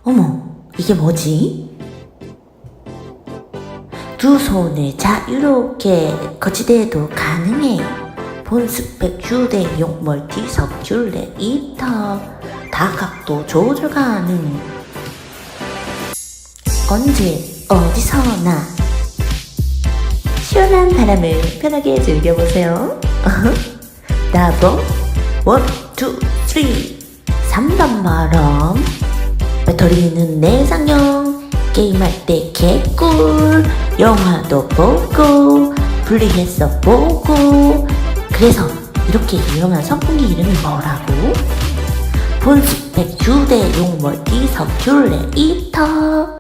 어머, 이게 뭐지? 두 손을 자유롭게 거치대도 가능해. 본스펙 휴대용 멀티 석줄 레이터. 다각도 조절 가능. 언제 어디서나 시원한 바람을 편하게 즐겨보세요. 나봉 1, 2, 3 3번 바람. 배터리는 내장형. 게임할 때 개꿀. 영화도 보고 분리해서 보고. 그래서 이렇게 유명한 선풍기 이름이 뭐라고? 본스펙 휴대용 멀티 석줄 레이터.